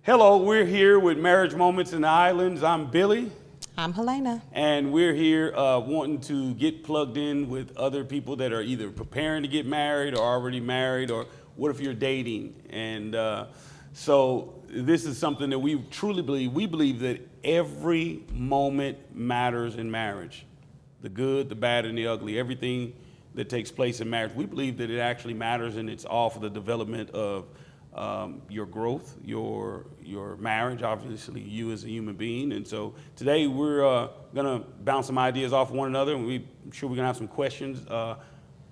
Hello, we're here with Marriage Moments in the Islands. I'm Billy. I'm Helena. And we're here wanting to get plugged in with other people that are either preparing to get married or already married, or what if you're dating? And so this is something that we truly believe. We believe that every moment matters in marriage. The good, the bad, and the ugly. Everything that takes place in marriage. We believe that it actually matters, and it's all for the development of your growth, your marriage, obviously you as a human being. And so today we're gonna bounce some ideas off one another, and I'm sure we're gonna have some questions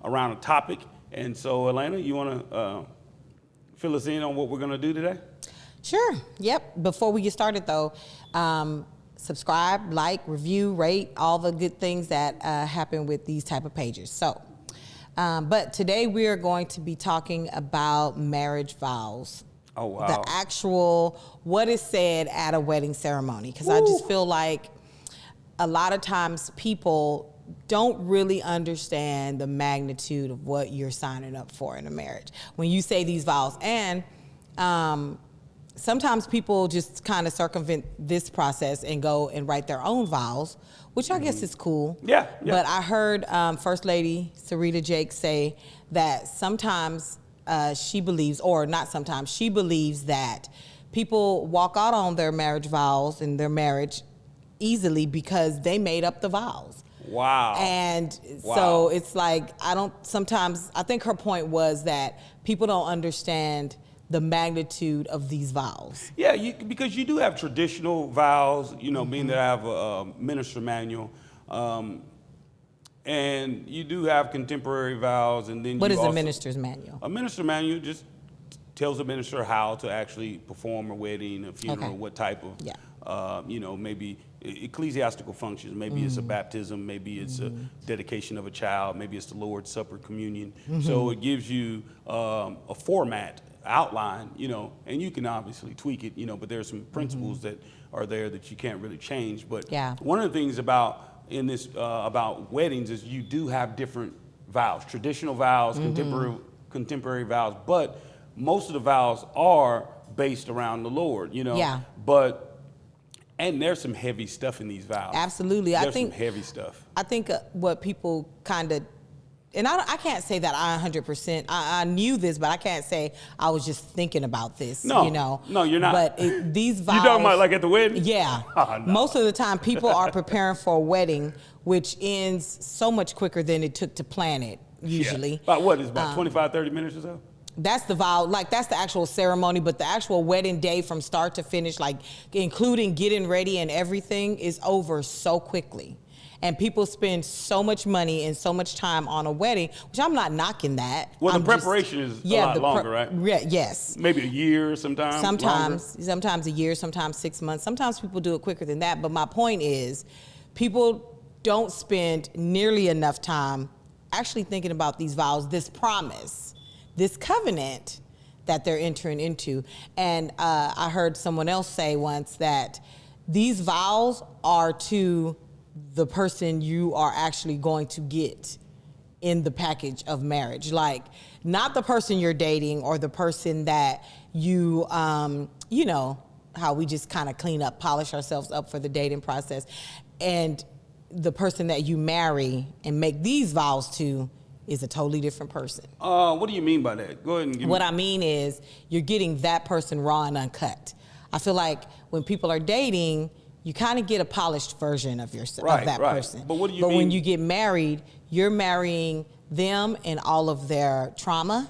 around a topic. And so Elena, you wanna fill us in on what we're gonna do today? Sure. Yep. Before we get started though, subscribe, like, review, rate, all the good things that happen with these type of pages. So, but today we are going to be talking about marriage vows. Oh, wow. The actual, what is said at a wedding ceremony. Because I just feel like a lot of times people don't really understand the magnitude of what you're signing up for in a marriage. When you say these vows, and sometimes people just kind of circumvent this process and go and write their own vows, which I guess is cool. Yeah. But I heard First Lady Sarita Jake say that sometimes she believes, or not sometimes, she believes that people walk out on their marriage vows and their marriage easily because they made up the vows. Wow. And so it's like, I think her point was that people don't understand the magnitude of these vows. Yeah, because you do have traditional vows, being that I have a minister manual, and you do have contemporary vows, and then What is a minister's manual? A minister manual just tells the minister how to actually perform a wedding, a funeral, what type of, maybe ecclesiastical functions. Maybe it's a baptism, maybe it's a dedication of a child, maybe it's the Lord's Supper, communion. So it gives you a format, outline, and you can obviously tweak it, but there's some principles that are there that you can't really change. But one of the things about weddings is you do have different vows, traditional vows, contemporary vows, but most of the vows are based around the Lord, and there's some heavy stuff in these vows. Absolutely. There's some heavy stuff. I think what people kind of, and I can't say that I 100%, I knew this, but I can't say I was just thinking about this, No, you're not. But these vows. You talking about like at the wedding? Yeah. Oh, no. Most of the time people are preparing for a wedding, which ends so much quicker than it took to plan it, usually. Yeah. About what, is about 25, 30 minutes or so? That's the vow, like that's the actual ceremony, but the actual wedding day from start to finish, like including getting ready and everything, is over so quickly. And people spend so much money and so much time on a wedding, which I'm not knocking that. Well, the preparation is a lot longer, right? Yes. Maybe a year sometimes. Sometimes a year, sometimes 6 months. Sometimes people do it quicker than that. But my point is, people don't spend nearly enough time actually thinking about these vows, this promise, this covenant that they're entering into. And I heard someone else say once that these vows are to the person you are actually going to get in the package of marriage. Like, not the person you're dating or the person that you, how we just kind of clean up, polish ourselves up for the dating process. And the person that you marry and make these vows to is a totally different person. What do you mean by that? Go ahead and give me. What I mean is you're getting that person raw and uncut. I feel like when people are dating, you kind of get a polished version of yourself, of that person. But what do you mean? When you get married, you're marrying them and all of their trauma,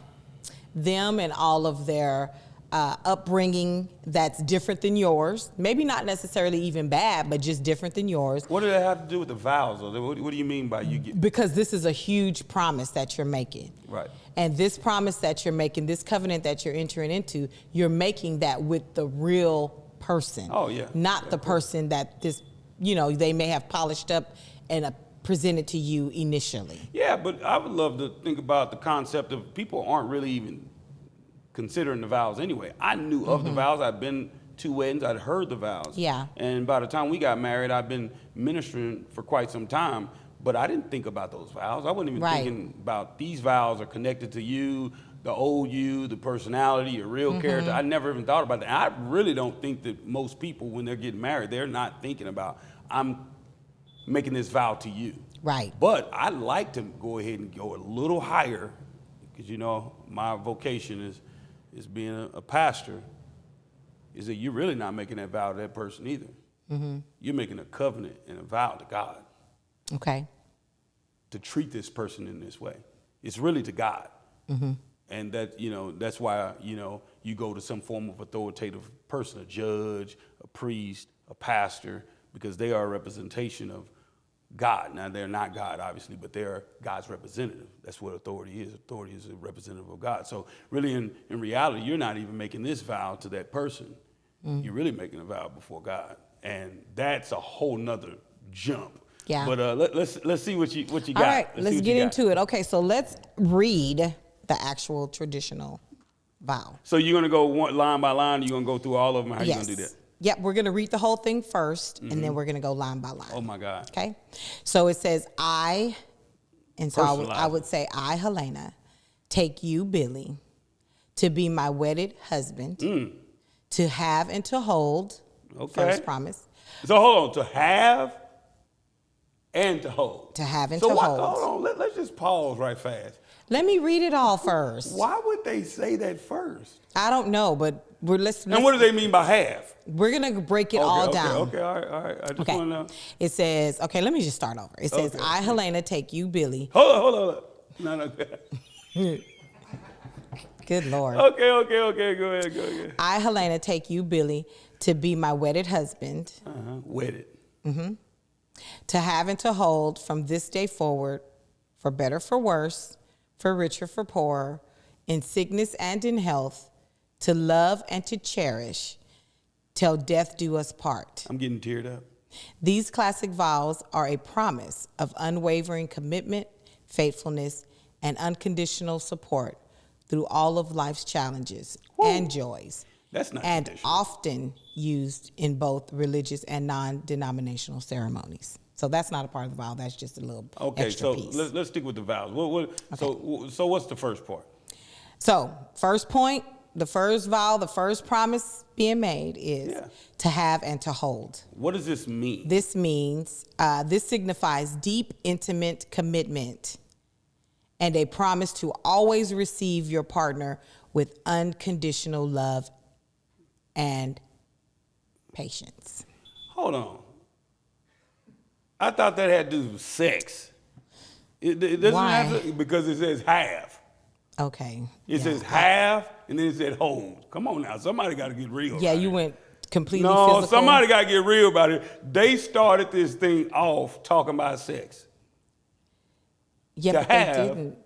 them and all of their upbringing that's different than yours. Maybe not necessarily even bad, but just different than yours. What does that have to do with the vows? Or what do you mean by you get? Because this is a huge promise that you're making. Right. And this promise that you're making, this covenant that you're entering into, you're making that with the real person. Oh, yeah. Not the person that they may have polished up and presented to you initially. Yeah, but I would love to think about the concept of people aren't really even considering the vows anyway. I knew of the vows. I'd been to weddings. I'd heard the vows. Yeah. And by the time we got married, I'd been ministering for quite some time. But I didn't think about those vows. I wasn't even thinking about these vows are connected to you, the old you, the personality, your real character. I never even thought about that. I really don't think that most people, when they're getting married, they're not thinking about, I'm making this vow to you. Right. But I like to go ahead and go a little higher, because my vocation is being a pastor, is that you're really not making that vow to that person either. You're making a covenant and a vow to God. Okay. To treat this person in this way. It's really to God. And that's why, you go to some form of authoritative person, a judge, a priest, a pastor, because they are a representation of God. Now, they're not God, obviously, but they're God's representative. That's what authority is. Authority is a representative of God. So really, in reality, you're not even making this vow to that person. You're really making a vow before God. And that's a whole nother jump. Yeah. But let's see what you got. All right, let's get into it. Okay, so let's read the actual traditional vow. So you're gonna go line by line. You're gonna go through all of them. How you gonna do that? Yep, we're gonna read the whole thing first, and then we're gonna go line by line. Oh my God. Okay, so it says I would say I, Helena, take you, Billy, to be my wedded husband, to have and to hold. Okay. First promise. So hold on, to have and to hold. To have and so to what, hold. Hold on, let's just pause right fast. Let me read it all first. Why would they say that first? I don't know, but let's. And what do they mean by have? We're gonna break it all down. Okay, all right. I just want to know. It says, okay, let me just start over. It says, I, Helena, take you, Billy. Hold on. No. Good Lord. Okay, go ahead. I, Helena, take you, Billy, to be my wedded husband. Wedded. To have and to hold from this day forward, for better, for worse, for richer, for poorer, in sickness and in health, to love and to cherish, till death do us part. I'm getting teared up. These classic vows are a promise of unwavering commitment, faithfulness, and unconditional support through all of life's challenges and joys. That's not and conditional. often used in both religious and non-denominational ceremonies. So that's not a part of the vow. That's just a little extra piece. Let's stick with the vows. So what's the first part? So first point, the first vow, the first promise being made is to have and to hold. What does this mean? This means, this signifies deep, intimate commitment and a promise to always receive your partner with unconditional love and patience. Hold on. I thought that had to do with sex. It doesn't have to, because it says have. Okay. It says have, and then it said hold. Come on now, somebody got to get real. Yeah, you went completely No, physical. somebody got to get real about it. They started this thing off talking about sex. Yeah, but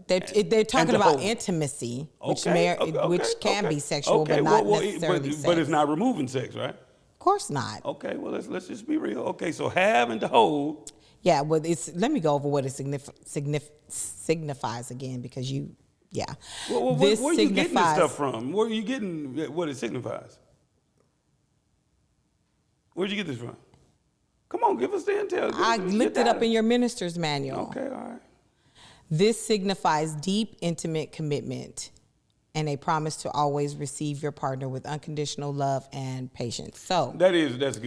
they didn't. They're talking about intimacy, which can be sexual, but not necessarily sex. But it's not removing sex, right? Of course not. Okay, well let's just be real. Okay, so have and to hold. Yeah, well, let me go over what it signifies again, because where are you getting this stuff from? Where are you getting what it signifies? Where'd you get this from? Come on, give us the intel. I looked it up in your minister's manual. Okay, all right. This signifies deep, intimate commitment and a promise to always receive your partner with unconditional love and patience. So that's good. That's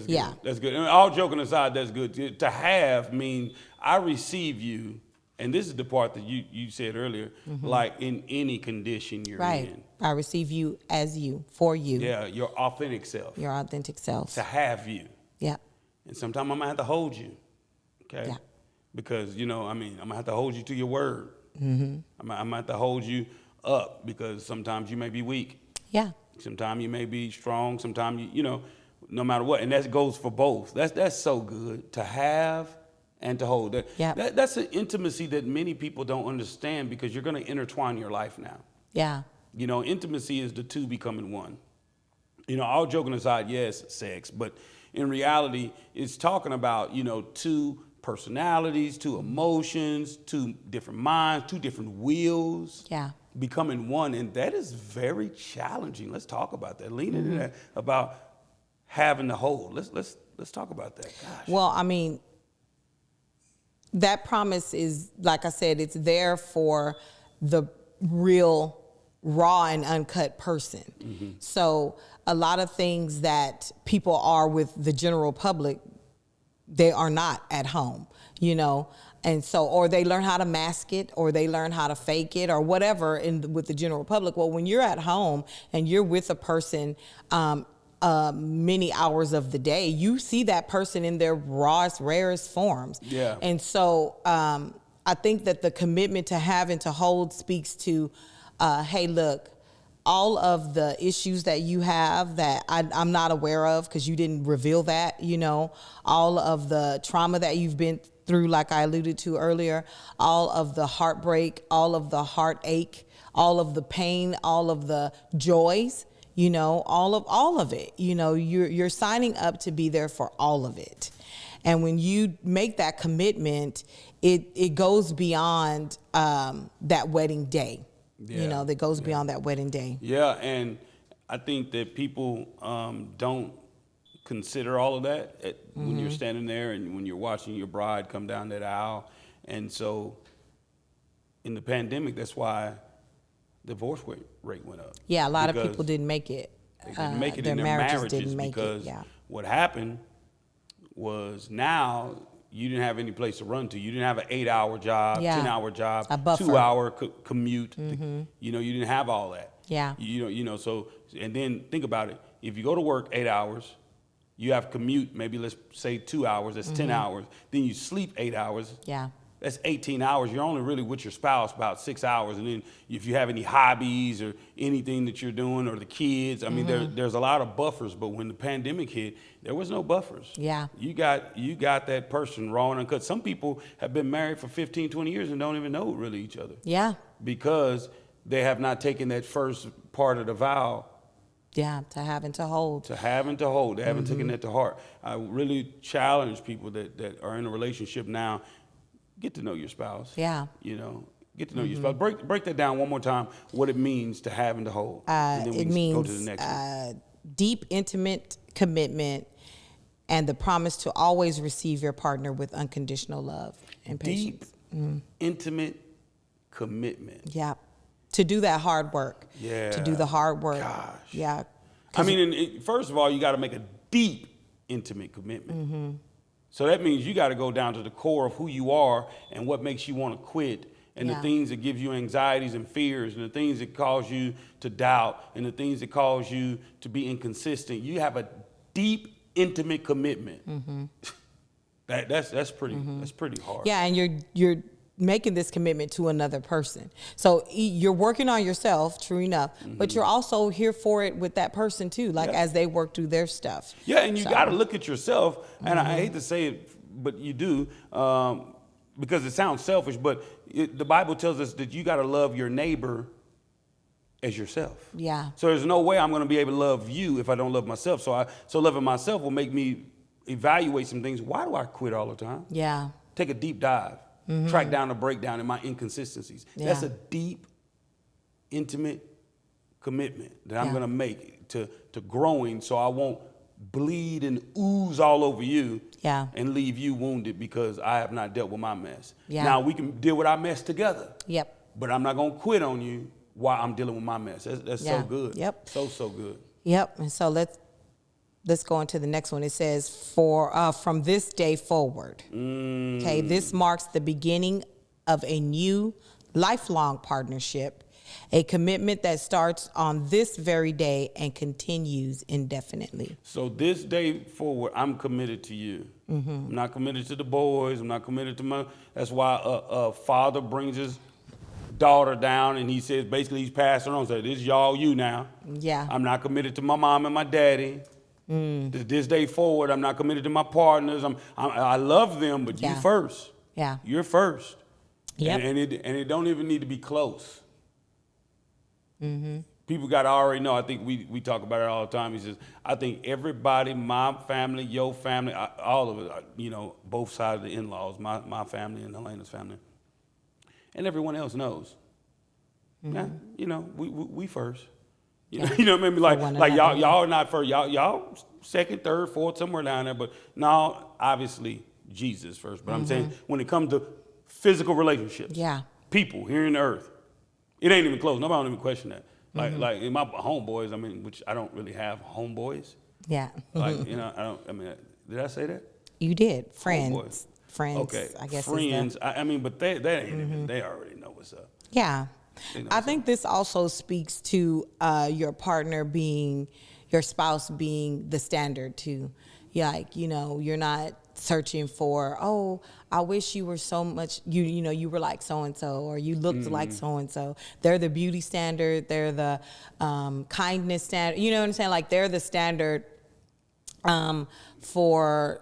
good. Yeah. That's good. And all joking aside, that's good. To have means I receive you, and this is the part that you said earlier, like in any condition you're in. I receive you as you, for you. Yeah, your authentic self. Your authentic self. To have you. Yeah. And sometimes I'm going to have to hold you. Okay? Yeah. Because, I'm going to have to hold you to your word. I'm going to have to hold you up, because sometimes you may be weak. Yeah. Sometimes you may be strong. Sometimes, no matter what. And that goes for both. That's so good. To have and to hold. That's an intimacy that many people don't understand, because you're going to intertwine your life now. Yeah. Intimacy is the two becoming one. All joking aside, yes, sex, but in reality, it's talking about, two personalities, two emotions, two different minds, two different wills. Yeah. Becoming one, and that is very challenging. Let's talk about that. Lean into that about having the hold. Let's talk about that. Gosh. Well, I mean, that promise is, like I said, it's there for the real raw and uncut person. Mm-hmm. So a lot of things that people are with the general public, they are not at home, you know. And so, or they learn how to mask it, or they learn how to fake it, or whatever with the general public. Well, when you're at home and you're with a person many hours of the day, you see that person in their rawest, rarest forms. Yeah. And so I think that the commitment to have and to hold speaks to, hey, look, all of the issues that you have that I'm not aware of because you didn't reveal that, you know, all of the trauma that you've been through, like I alluded to earlier, all of the heartbreak, all of the heartache, all of the pain, all of the joys, you know, all of it, you know, you're signing up to be there for all of it. And when you make that commitment, it goes beyond that wedding day. Yeah. You know, that goes beyond that wedding day. Yeah, and I think that people don't consider all of that when you're standing there and when you're watching your bride come down that aisle. And so in the pandemic, that's why the divorce rate went up. Yeah, a lot of people didn't make it. They didn't make it their in their marriages marriages didn't make because it. Yeah. what happened was now you didn't have any place to run to. You didn't have an 8-hour job, Yeah. 10-hour job, A buffer. 2-hour commute. You know, you didn't have all that. Yeah. You know. So, and then think about it. If you go to work 8 hours, you have commute, maybe let's say 2 hours, that's 10 hours. Then you sleep 8 hours. Yeah. That's 18 hours. You're only really with your spouse about 6 hours. And then if you have any hobbies or anything that you're doing or the kids, I mean, there's a lot of buffers. But when the pandemic hit, there was no buffers. Yeah. You got that person raw and uncut. Some people have been married for 15, 20 years and don't even know really each other. Yeah. Because they have not taken that first part of the vow. Yeah, to have and to hold. To have and to hold. They haven't taken that to heart. I really challenge people that are in a relationship now, get to know your spouse. Yeah. You know, get to know your spouse. Break that down one more time, what it means to have and to hold. And then we It can means go to the next one. Deep, intimate commitment and the promise to always receive your partner with unconditional love and patience. Deep, intimate commitment. Yeah. To do that hard work. Yeah. To do the hard work. Gosh. Yeah. I mean, first of all, you got to make a deep, intimate commitment. So that means you got to go down to the core of who you are and what makes you want to quit, and the things that give you anxieties and fears, and the things that cause you to doubt, and the things that cause you to be inconsistent. You have a deep, intimate commitment. That's pretty hard. Yeah, and you're making this commitment to another person. So you're working on yourself, true enough, but you're also here for it with that person too, like as they work through their stuff. Yeah, and you got to look at yourself, and I hate to say it, but you do, because it sounds selfish, but the Bible tells us that you got to love your neighbor as yourself. Yeah. So there's no way I'm going to be able to love you if I don't love myself. So loving myself will make me evaluate some things. Why do I quit all the time? Yeah. Take a deep dive. Track down the breakdown in my inconsistencies. Yeah. That's a deep, intimate commitment that I'm going to make to growing, so I won't bleed and ooze all over you and leave you wounded because I have not dealt with my mess. Yeah. Now we can deal with our mess together. Yep. But I'm not going to quit on you while I'm dealing with my mess. That's so good. Yep. So good. Yep. And so let's go into the next one. It says, from this day forward. Okay, this marks the beginning of a new lifelong partnership, a commitment that starts on this very day and continues indefinitely. So this day forward, I'm committed to you. I'm not committed to the boys. I'm not committed to that's why a father brings his daughter down and he says, basically he's passing on, say, this is y'all you now. Yeah. I'm not committed to my mom and my daddy. This day forward, I'm not committed to my partners. I love them, but you first. Yeah. You're first. Yep. And it don't even need to be close. People got to already know. I think we talk about it all the time. He says, I think everybody, my family, your family, all of it, both sides of the in-laws, my family and Elena's family, and everyone else knows. Yeah, we first. You know what I mean? Like y'all are not first. Y'all second, third, fourth, somewhere down there. But no, obviously Jesus first. But I'm saying when it comes to physical relationships, Yeah. people here on the earth, It ain't even close. Nobody don't even question that. Like in my homeboys, I mean, which I don't really have homeboys. Yeah. Like, I mean, did I say that? You did. Homeboys. Friends, Okay. I guess. Friends. I mean, but they ain't even, they already know what's up. Yeah. They know I what's think this also speaks to your partner being, your spouse being the standard too. Like, you're not searching for, oh, I wish you were so much, you were like so-and-so, or you looked like so-and-so. They're the beauty standard. They're the kindness standard. You know what I'm saying? Like, they're the standard for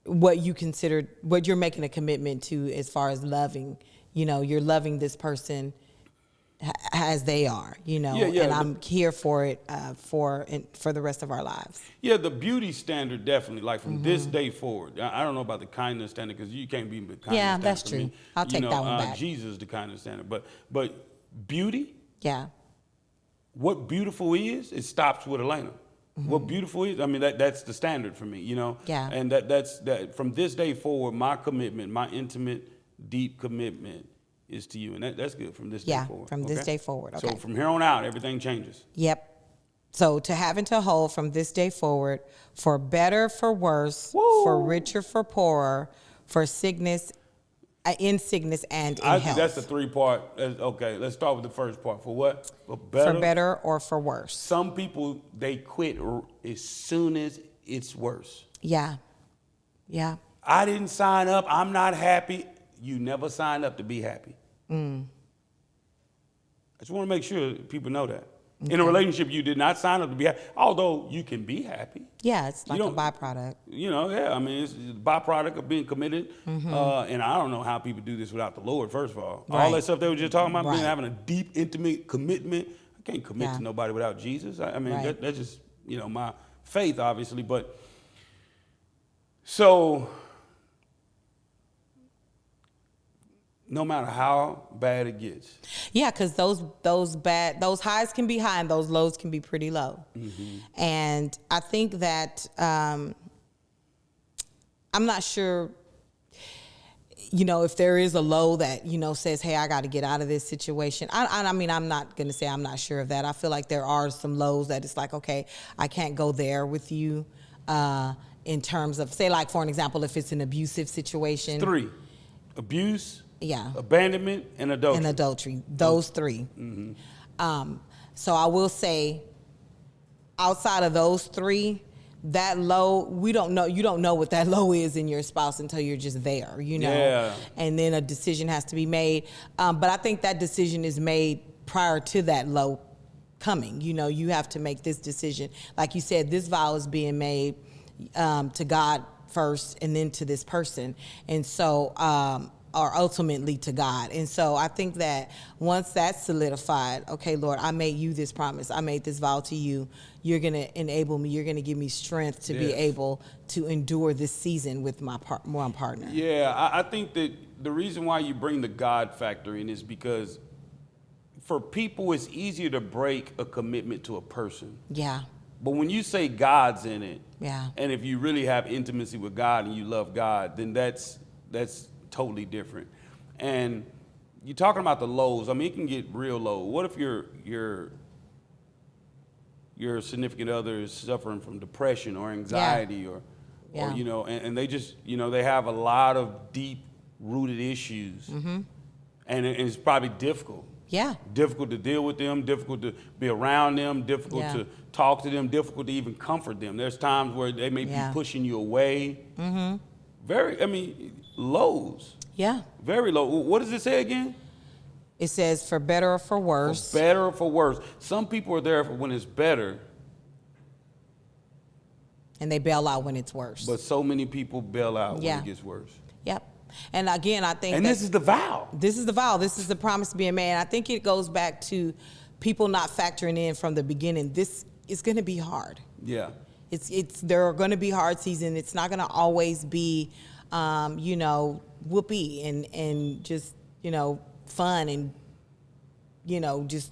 what you consider, what you're making a commitment to as far as loving. You're loving this person as they are, and I'm here for it for the rest of our lives. Yeah, the beauty standard definitely, like from this day forward. I don't know about the kindness standard because you can't be the kindness Yeah, standard that's for true. me. I'll take that one back. Jesus is the kindness standard, but beauty, Yeah. what beautiful is, it stops with Elena. What beautiful is, I mean, that's the standard for me, Yeah. And that's from this day forward, my commitment, my intimate, deep commitment is to you, and that's good from this day forward. From this day forward. Okay. So from here on out, everything changes. Yep. So to have and to hold from this day forward, for better, for worse, Woo! for richer, for poorer, for sickness, in sickness and in I health. think that's the 3-part. Okay, let's start with the first part. For what? For better or for worse. Some people, they quit as soon as it's worse. Yeah. Yeah. I didn't sign up. I'm not happy. You never signed up to be happy. I just want to make sure people know that. Okay. In a relationship, you did not sign up to be happy, although you can be happy. Yeah, it's like a byproduct. I mean, it's a byproduct of being committed. And I don't know how people do this without the Lord, first of all. Right. All that stuff they were just talking about, Right. having a deep, intimate commitment. I can't commit to nobody without Jesus. I mean, Right. that's just, my faith, obviously. But so no matter how bad it gets. Yeah, because those highs can be high and those lows can be pretty low. And I think that I'm not sure, if there is a low that, says, hey, I got to get out of this situation. I mean, I'm not going to say I'm not sure of that. I feel like there are some lows that it's like, okay, I can't go there with you in terms of, say, like, for an example, if it's an abusive situation. 3, abuse, yeah, abandonment, and adultery. And adultery, those 3. So I will say, outside of those 3, that low, we don't know. You don't know what that low is in your spouse until you're just there, Yeah. And then a decision has to be made. But I think that decision is made prior to that low coming. You have to make this decision. Like you said, this vow is being made to God first, and then to this person, and so. Or ultimately to God. And so I think that once that's solidified, okay, Lord, I made you this promise. I made this vow to you. You're going to enable me. You're going to give me strength to be able to endure this season with my partner. Yeah, I think that the reason why you bring the God factor in is because for people, it's easier to break a commitment to a person. Yeah. But when you say God's in it, and if you really have intimacy with God and you love God, then that's totally different. And you're talking about the lows. I mean, it can get real low. What if your significant other is suffering from depression or anxiety or and they just, they have a lot of deep rooted issues. And it's probably difficult. Yeah. Difficult to deal with them, difficult to be around them, difficult to talk to them, difficult to even comfort them. There's times where they may be pushing you away. Lows. Yeah. Very low. What does it say again? It says for better or for worse. For better or for worse. Some people are there for when it's better. And they bail out when it's worse. But so many people bail out when it gets worse. Yep. And again, I think this is the vow. This is the vow. This is the promise being made. And I think it goes back to people not factoring in from the beginning. This is going to be hard. Yeah. There are going to be hard seasons. It's not going to always be whoopee and just, fun and, just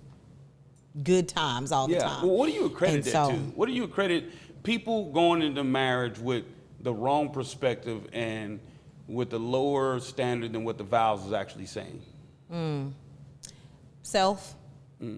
good times all the time. Well, what do you accredit that to? What do you accredit people going into marriage with the wrong perspective and with the lower standard than what the vows is actually saying? Self.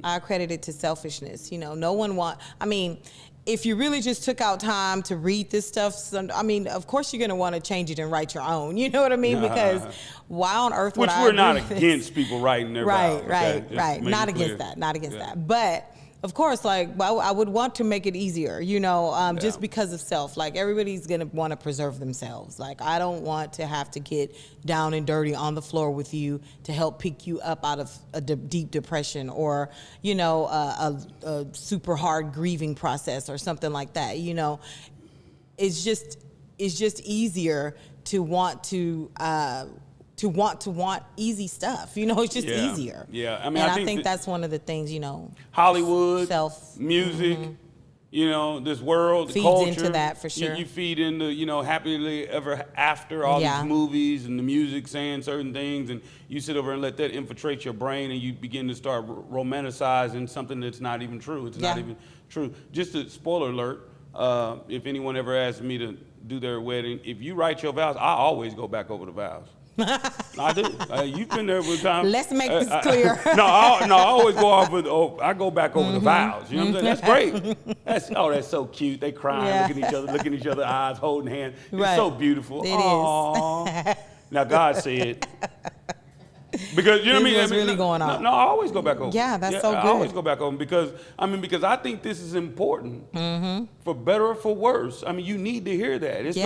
I credit it to selfishness. You know, no one I mean, if you really just took out time to read this stuff, I mean, of course you're going to want to change it and write your own. You know what I mean? Because why on earth would Which I we're not agree with against people writing their vows. Right. Not against that. Not against that. But of course, like, well, I would want to make it easier, you know, just because of self. Like, everybody's going to want to preserve themselves. Like, I don't want to have to get down and dirty on the floor with you to help pick you up out of a deep depression or, you know, a super hard grieving process or something like that. You know, it's just easier to want easy stuff. You know, it's just easier. Yeah, I mean, and I think that's one of the things, you know. Hollywood, music, you know, this world, the feeds culture. into that for sure. You feed into, you know, happily ever after, all these movies and the music saying certain things, and you sit over and let that infiltrate your brain, and you begin to start romanticizing something that's not even true. It's not even true. Just a spoiler alert, if anyone ever asks me to do their wedding, if you write your vows, I always go back over the vows. I do. You've been there with time. Let's make this clear. I always go off with. I go back over the vows. You know what I'm saying? That's great. That's so cute. They crying, looking at each other's eyes, holding hands. It's so beautiful. It is. Now God said. Because you know what I mean? What's really going on? No, I always go back over. Yeah, that's so good. I always go back over because I think this is important for better or for worse. I mean, you need to hear that. It's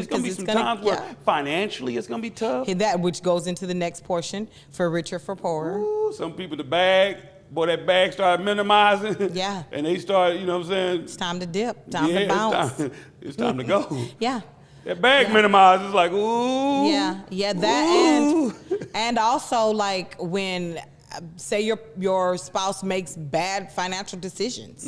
gonna be some times where financially it's gonna be tough. That which goes into the next portion for richer, for poorer. Ooh, some people that bag started minimizing. Yeah. And they start, you know what I'm saying? It's time to dip. Time to bounce. It's time to go. Yeah. That bag minimizes like, ooh. Yeah, that and also like when say your spouse makes bad financial decisions.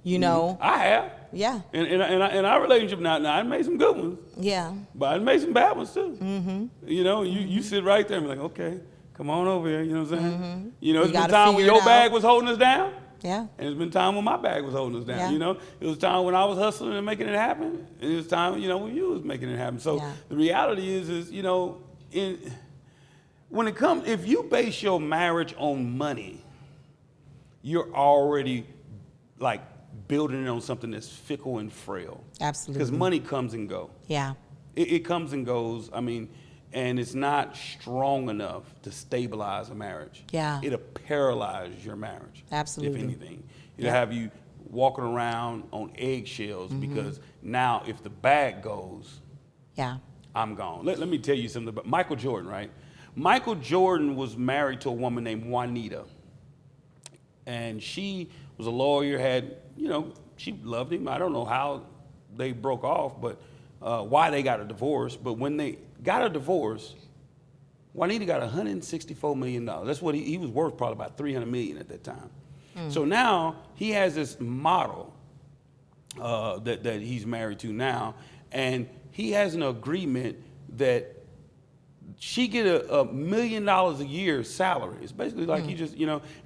You know. I have. Yeah. In our relationship now I made some good ones. Yeah. But I made some bad ones too. You know, you sit right there and be like, okay, come on over here. You know what I'm saying? You know, it's been time when your bag was holding us down. Yeah. And it's been time when my bag was holding us down. Yeah. You know, it was time when I was hustling and making it happen. And it was time, you know, when you was making it happen. So the reality is, you know, when it comes, if you base your marriage on money, you're already like building it on something that's fickle and frail. Absolutely. Because money comes and goes. Yeah. It comes and goes. I mean, and it's not strong enough to stabilize a marriage. Yeah. It'll paralyze your marriage. Absolutely. If anything. It'll have you walking around on eggshells because now if the bag goes, I'm gone. Let me tell you something about Michael Jordan, right? Michael Jordan was married to a woman named Juanita. And she was a lawyer, she loved him. I don't know how they broke off, but why they got a divorce. But when they got a divorce, Juanita got $164 million. That's what he was worth, probably about $300 million at that time. So now he has this model that he's married to now, and he has an agreement that she get $1 million a year salary. It's basically like he just,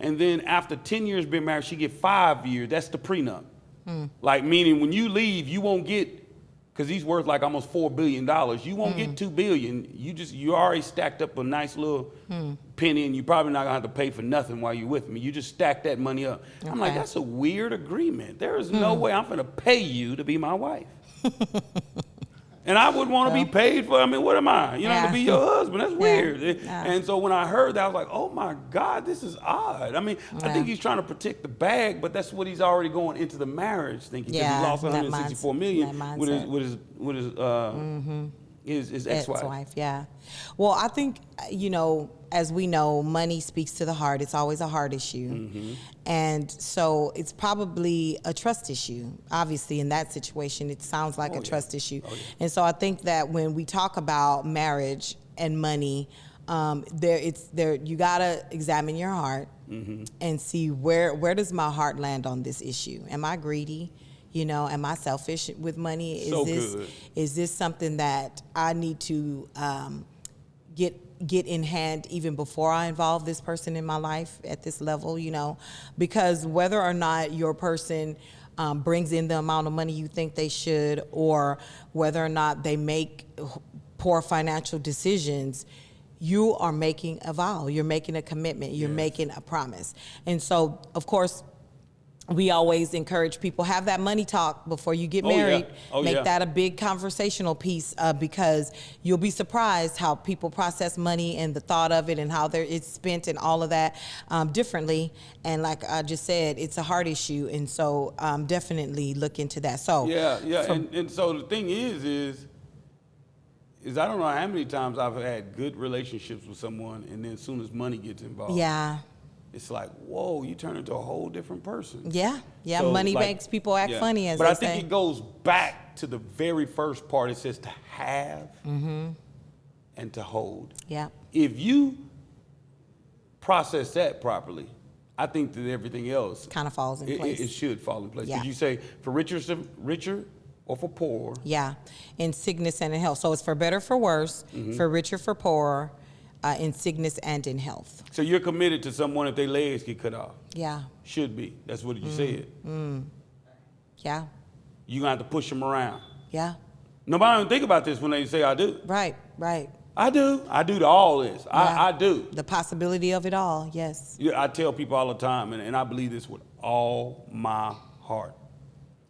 and then after 10 years being married, she get 5 years. That's the prenup. Like, meaning when you leave, you won't get, because he's worth like almost $4 billion. You won't get $2 billion. You already stacked up a nice little penny, and you're probably not gonna have to pay for nothing while you're with me. You just stack that money up. Okay. I'm like, that's a weird agreement. There is no way I'm gonna pay you to be my wife. And I would want to be paid for, what am I? To be your husband. That's weird. And so when I heard that, I was like, oh my God, this is odd. I think he's trying to protect the bag, but that's what he's already going into the marriage thinking, because he lost $164 million with his ex-wife. Yeah. Well, I think, as we know, money speaks to the heart. It's always a heart issue. And so it's probably a trust issue. Obviously, in that situation, it sounds like a trust issue. And so I think that when we talk about marriage and money, you gotta examine your heart and see where does my heart land on this issue. Am I greedy? Am I selfish with money? Is this something that I need to get in hand even before I involve this person in my life at this level? Because whether or not your person brings in the amount of money you think they should, or whether or not they make poor financial decisions, you are making a vow. You're making a commitment. You're making a promise. And so, of course, we always encourage people, have that money talk before you get married. Make that a big conversational piece, because you'll be surprised how people process money and the thought of it and how it's spent and all of that differently. And like I just said, it's a heart issue. And so definitely look into that. So and so the thing is I don't know how many times I've had good relationships with someone, and then as soon as money gets involved. Yeah. It's like, whoa, you turn into a whole different person. Yeah. So, money makes people act funny, as but they I think say. it goes back to the very first part. It says to have and to hold. Yeah. If you process that properly, I think that everything else kind of falls in place. It should fall in place. Yeah. Did you say for richer or for poorer? Yeah, in sickness and in health. So it's for better, for worse, for richer, for poorer, in sickness and in health. So you're committed to someone if their legs get cut off? Yeah. Should be. That's what you said. Yeah. You're going to have to push them around. Yeah. Nobody even think about this when they say I do. Right. I do to all this. I do. The possibility of it all, yes. Yeah, I tell people all the time, and I believe this with all my heart.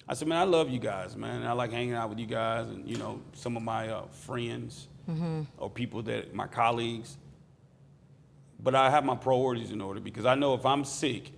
I said, man, I love you guys, man. I like hanging out with you guys and, some of my friends or people my colleagues. But I have my priorities in order, because I know if I'm sick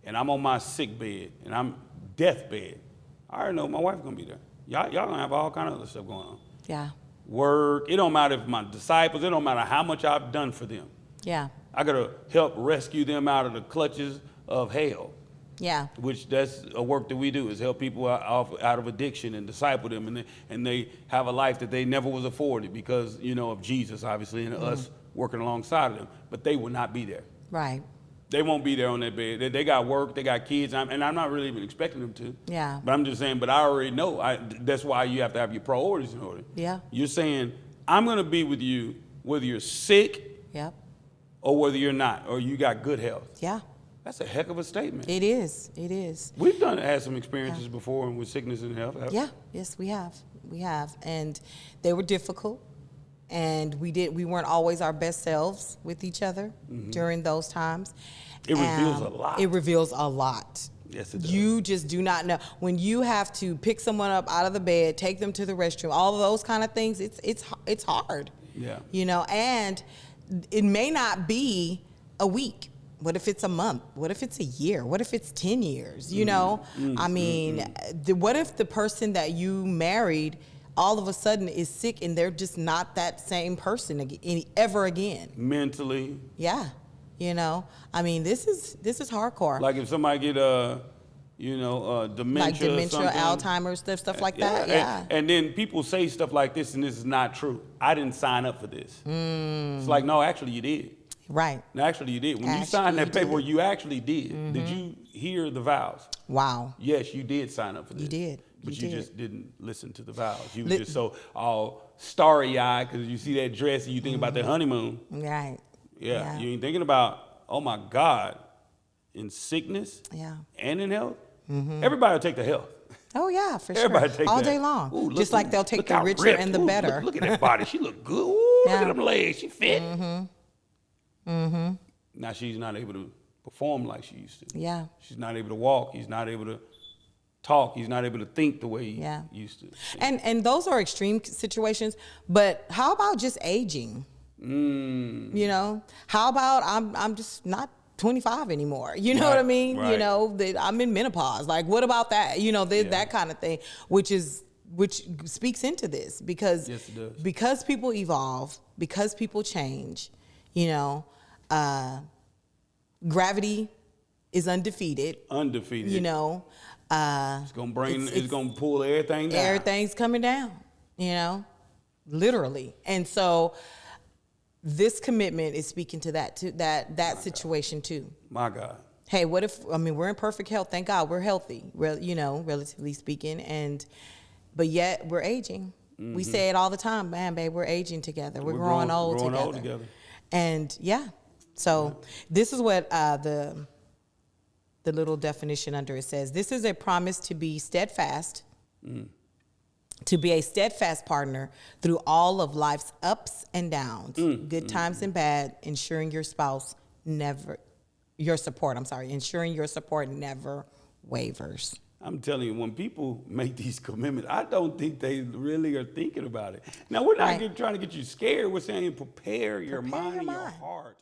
and I'm on my sick bed and I'm deathbed, I already know my wife's going to be there. Y'all going to have all kind of other stuff going on. Yeah. Work. It don't matter if my disciples, it don't matter how much I've done for them. Yeah. I got to help rescue them out of the clutches of hell. Yeah. Which that's a work that we do, is help people out of addiction and disciple them, and they have a life that they never was afforded because, of Jesus, obviously, and us working alongside of them. But they will not be there. Right. They won't be there on that bed. They got work, they got kids, and I'm not really even expecting them to. Yeah. But I'm just saying, but I already know. That's why you have to have your priorities in order. Yeah. You're saying, I'm going to be with you whether you're sick or whether you're not, or you got good health. Yeah. That's a heck of a statement. It is. We've had some experiences before with sickness and health. Yeah. Yes, we have. And they were difficult. And we weren't always our best selves with each other during those times. It reveals a lot. It reveals a lot. Yes, it does. You just do not know. When you have to pick someone up out of the bed, take them to the restroom, all of those kind of things, it's hard. Yeah. And it may not be a week. What if it's a month? What if it's a year? What if it's 10 years? I mean, what if the person that you married all of a sudden is sick and they're just not that same person ever again? Mentally. Yeah. I mean, this is hardcore. Like if somebody get dementia, like dementia, or Alzheimer's, stuff like that. Yeah. And then people say stuff like this, and this is not true. I didn't sign up for this. It's like, no, actually you did. Right. No, actually you did. When you signed that paper, you actually did. Did you hear the vows? Wow. Yes, you did sign up for this. You did. But you just didn't listen to the vows. You were just so all starry-eyed because you see that dress and you think about that honeymoon. Right. Yeah. You ain't thinking about, oh my God, in sickness and in health. Everybody will take the health. Oh yeah, for Everybody sure. take all that. day long. Ooh, just like they'll take the richer ripped. and the better. Look at that body. She look good. Ooh, look at them legs. She fit. Now she's not able to perform like she used to. Yeah. She's not able to walk. He's not able to talk. He's not able to think the way he used to. And those are extreme situations. But how about just aging? How about I'm just not 25 anymore. You know what I mean? Right. That I'm in menopause. Like, what about that? That kind of thing, which speaks into this because yes, it does. Because people evolve, because people change. Gravity is undefeated. Undefeated. It's gonna pull everything down. Everything's coming down. Literally. And so this commitment is speaking to that too, that situation too. My God. Hey, what if we're in perfect health? Thank God we're healthy, relatively speaking, but yet we're aging. We say it all the time, man, babe. We're aging together. We're growing old together. And so this is what the little definition under it says. This is a promise to be steadfast, to be a steadfast partner through all of life's ups and downs, good times and bad, ensuring your support never wavers. I'm telling you, when people make these commitments, I don't think they really are thinking about it. Now, we're not Right. trying to get you scared. We're saying prepare your mind and your mind. heart.